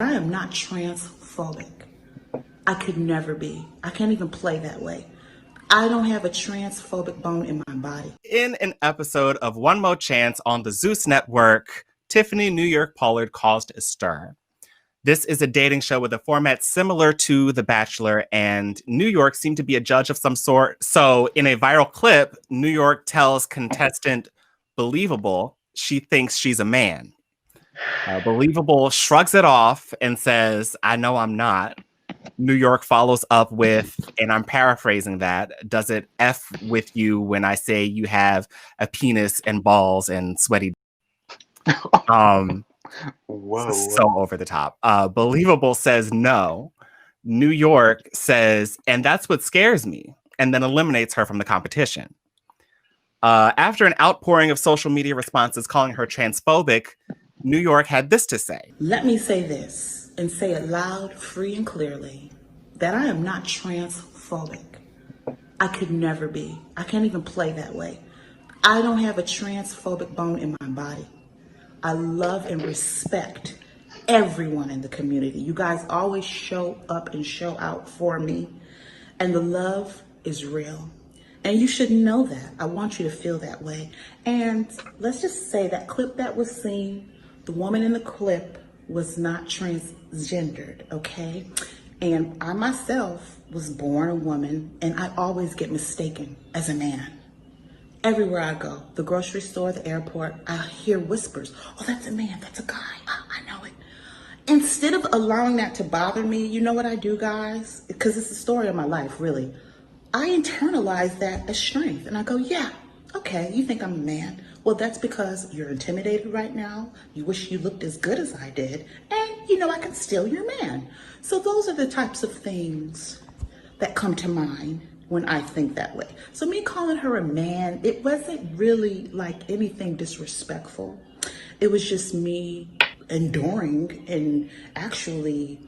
I am not transphobic. I could never be. I can't even play that way. I don't have a transphobic bone in my body. In an episode of One More Chance on the Zeus network, Tiffany New York Pollard caused a stir. This is a dating show with a format similar to The Bachelor, and New York seemed to be a judge of some sort. So in a viral clip, New York tells contestant Believable she thinks she's a man. Believable shrugs it off and says, I know I'm not. New York follows up with, and I'm paraphrasing that, does it F with you when I say you have a penis and balls and sweaty? Whoa. So over the top. Believable says no. New York says, and that's what scares me, and then eliminates her from the competition. After an outpouring of social media responses calling her transphobic, New York had this to say. Let me say this and say it loud, free, and clearly that I am not transphobic. I could never be. I can't even play that way. I don't have a transphobic bone in my body. I love and respect everyone in the community. You guys always show up and show out for me, and the love is real. And you should know that. I want you to feel that way. And let's just say that clip that was seen, the woman in the clip was not transgendered, okay? And I myself was born a woman, and I always get mistaken as a man. Everywhere I go, the grocery store, the airport, I hear whispers. Oh, that's a man, that's a guy. Oh, I know it. Instead of allowing that to bother me, you know what I do, guys? Because it's the story of my life, really. I internalize that as strength. And I go, yeah, okay, you think I'm a man. Well, that's because you're intimidated right now. You wish you looked as good as I did. And you know I can steal your man. So those are the types of things that come to mind when I think that way. So me calling her a man, it wasn't really like anything disrespectful. It was just me enduring and actually,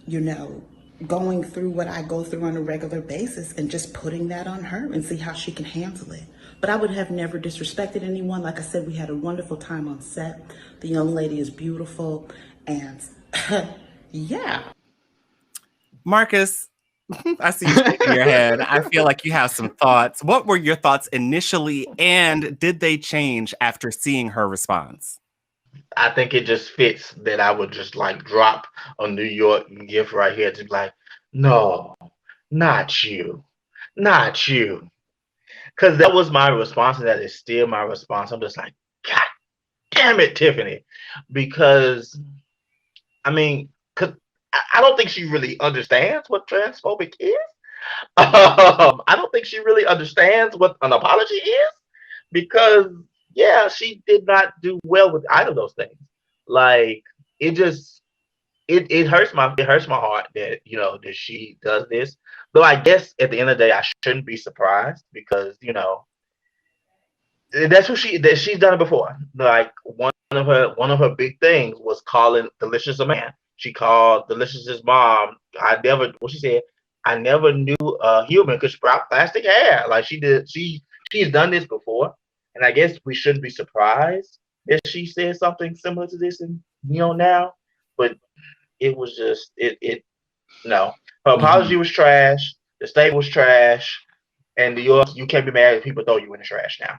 you know, going through what I go through on a regular basis and just putting that on her and see how she can handle it. But I would have never disrespected anyone. Like I said, we had a wonderful time on set. The young lady is beautiful, and yeah. Marcus, I see you shaking your head. I feel like you have some thoughts. What were your thoughts initially, and did they change after seeing her response? I think it just fits that I would just like drop a New York gift right here to be like, no, not you, not you. Because that was my response, and that is still my response. I'm just like, God damn it, Tiffany. Because, I mean, because I don't think she really understands what transphobic is. I don't think she really understands what an apology is. Because, yeah, she did not do well with either of those things. Like, it just, it hurts my heart that, you know, that she does this. Though I guess at the end of the day, I shouldn't be surprised because, you know, that's what she's done it before. Like one of her big things was calling Delicious a man. She called Delicious's mom. What she said, I never knew a human could sprout plastic hair. Like she did. She's done this before, and I guess we shouldn't be surprised that she said something similar to this, and you know now. But it was just it. No, her apology was trash. The state was trash, and you can't be mad if people throw you in the trash now.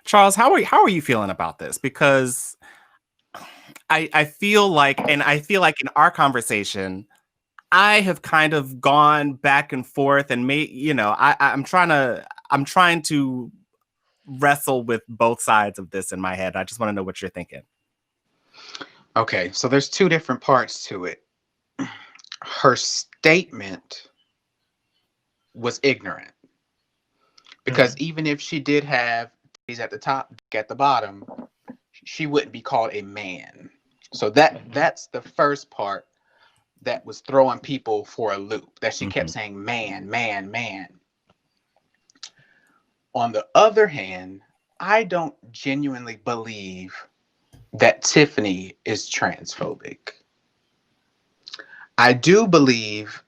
Charles, how are you feeling about this? Because I feel like in our conversation, I have kind of gone back and forth and I'm trying to wrestle with both sides of this in my head. I just want to know what you're thinking. Okay, so there's two different parts to it. Her statement was ignorant. Because even if she did have titties at the top, at the bottom, she wouldn't be called a man. So that's the first part that was throwing people for a loop. That she kept saying man, man, man. On the other hand, I don't genuinely believe that Tiffany is transphobic. I do believe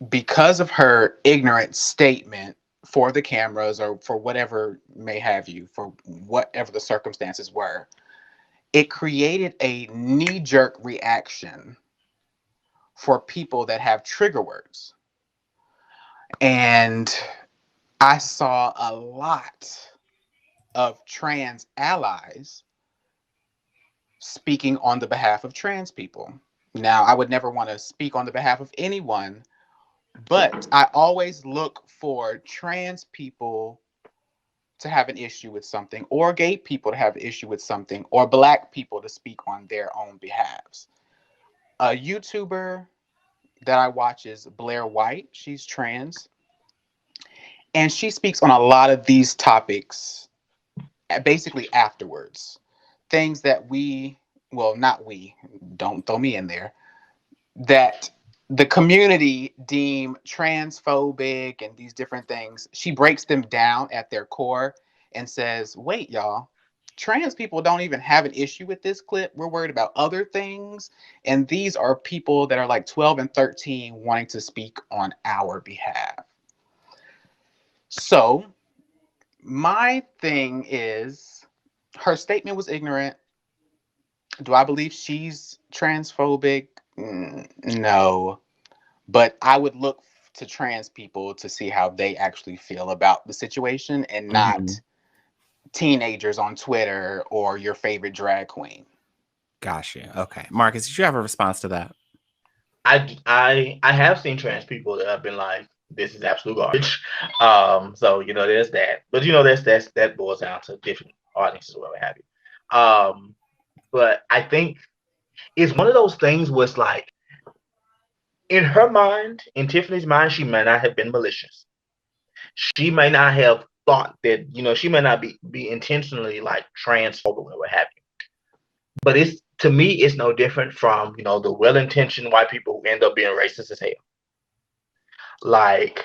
because of her ignorant statement for the cameras or for whatever may have you, for whatever the circumstances were, it created a knee-jerk reaction for people that have trigger words. And I saw a lot of trans allies speaking on the behalf of trans people. Now, I would never want to speak on the behalf of anyone, but I always look for trans people to have an issue with something, or gay people to have an issue with something, or Black people to speak on their own behalves. A YouTuber that I watch is Blair White. She's trans. And she speaks on a lot of these topics basically afterwards. Things that we, well, not we, don't throw me in there, that the community deem transphobic and these different things. She breaks them down at their core and says, wait, y'all, trans people don't even have an issue with this clip. We're worried about other things. And these are people that are like 12 and 13 wanting to speak on our behalf. So my thing is, her statement was ignorant. Do I believe she's transphobic? No. But I would look to trans people to see how they actually feel about the situation, and not teenagers on Twitter or your favorite drag queen. Gotcha. Okay. Marcus, did you have a response to that? I have seen trans people that have been like, this is absolute garbage. So there's that. But that boils down to different audiences or whatever have you. But I think it's one of those things where it's like, in her mind, in Tiffany's mind, she may not have been malicious. She may not have thought that, she may not be intentionally like transphobic or what have you. But to me, it's no different from, the well-intentioned white people who end up being racist as hell. Like,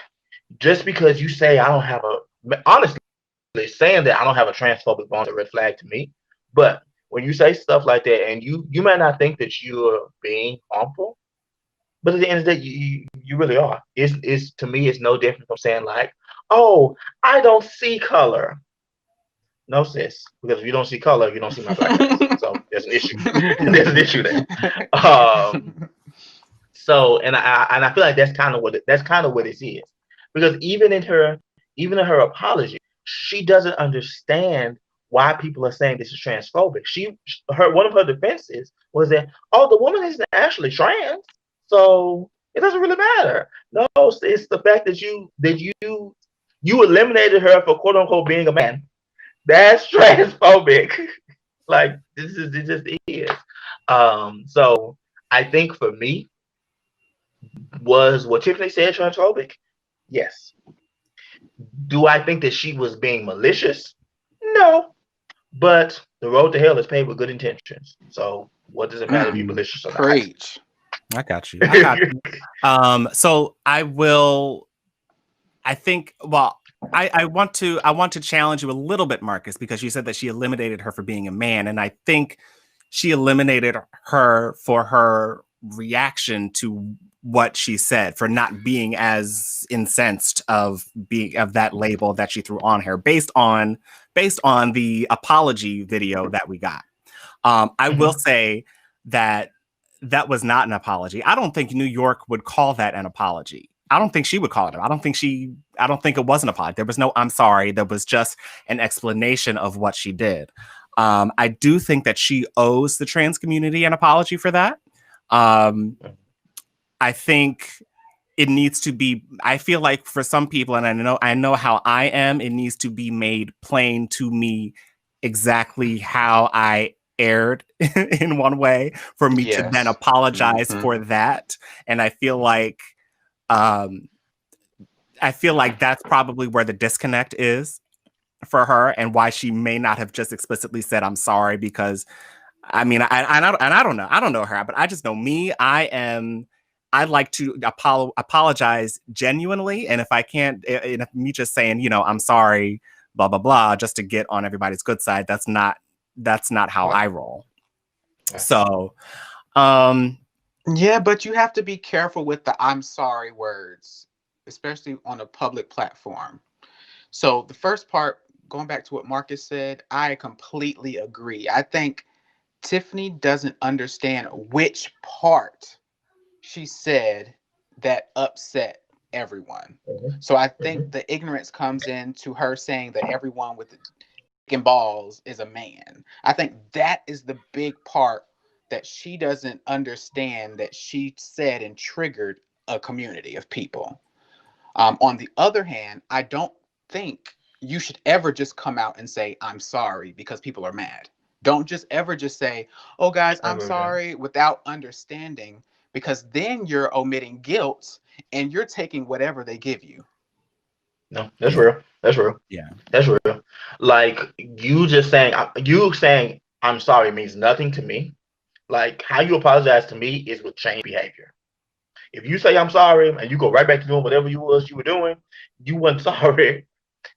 just because you say honestly, saying that I don't have a transphobic bone is a red flag to me. But when you say stuff like that, and you might not think that you're being harmful, but at the end of the day, you really are. It's to me, it's no different from saying like, oh, I don't see color. No, sis, because if you don't see color, you don't see my black face. So there's an issue. There's an issue there. So and I feel like that's kind of what it is, because even in her apology, she doesn't understand why people are saying this is transphobic. One of her defenses was that, oh, the woman isn't actually trans, so it doesn't really matter. No, it's the fact that you eliminated her for quote unquote being a man. That's transphobic. Like, it just is. So I think for me, was what Tiffany said transphobic? Yes. Do I think that she was being malicious? No. But the road to hell is paved with good intentions. So what does it matter if you're malicious or not? Preach. I got you. So I want to challenge you a little bit, Marcus, because you said that she eliminated her for being a man. And I think she eliminated her for her reaction to what she said, for not being as incensed of that label that she threw on her based on the apology video that we got. I will say that was not an apology. I don't think New York would call that an apology. I don't think she would call it. I don't think it was an apology. There was no "I'm sorry." There was just an explanation of what she did. I do think that she owes the trans community an apology for that. I think it needs to be, I feel like for some people, and I know how I am, it needs to be made plain to me exactly how I erred in one way for me to then apologize for that. And I feel like that's probably where the disconnect is for her, and why she may not have just explicitly said "I'm sorry," because I mean, I don't know her, but I just know me. I like to apologize genuinely, and if I can't, and if me just saying, "I'm sorry," blah blah blah, just to get on everybody's good side, that's not how I roll. So, yeah, but you have to be careful with the "I'm sorry" words, especially on a public platform. So the first part, going back to what Marcus said, I completely agree. I think Tiffany doesn't understand which part she said that upset everyone. So I think the ignorance comes into her saying that everyone with the dick and balls is a man. I think that is the big part that she doesn't understand, that she said and triggered a community of people. On the other hand, I don't think you should ever just come out and say, I'm sorry, because people are mad. Don't just ever just say, oh, guys, I'm sorry, without understanding, because then you're omitting guilt and you're taking whatever they give you. No, that's real. That's real. Yeah. That's real. Like you saying I'm sorry means nothing to me. Like how you apologize to me is with change behavior. If you say I'm sorry and you go right back to doing whatever you were doing, you weren't sorry.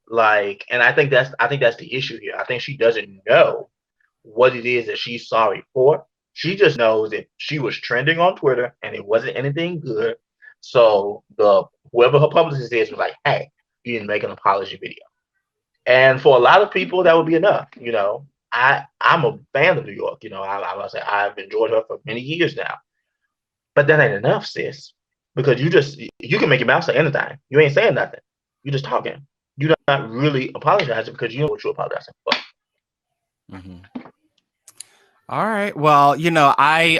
Like, and I think that's the issue here. I think she doesn't know what it is that she's sorry for. She just knows that she was trending on Twitter and it wasn't anything good. So whoever her publicist is was like, hey, you didn't make an apology video. And for a lot of people, that would be enough. You know, I'm a fan of New York. You know, I must say I've enjoyed her for many years now. But that ain't enough, sis. Because you can make your mouth say anything. You ain't saying nothing. You're just talking. You're not really apologizing because you know what you're apologizing for. Mm-hmm. All right. Well, you know, I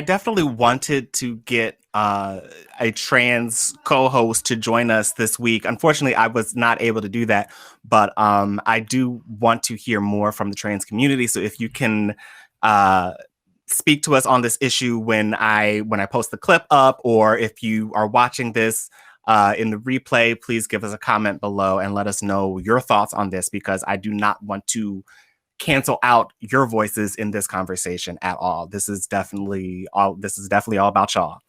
definitely wanted to get a trans co-host to join us this week. Unfortunately, I was not able to do that, but I do want to hear more from the trans community. So if you can speak to us on this issue when I post the clip up, or if you are watching this in the replay, please give us a comment below and let us know your thoughts on this, because I do not want to cancel out your voices in this conversation at all. This is definitely all about y'all.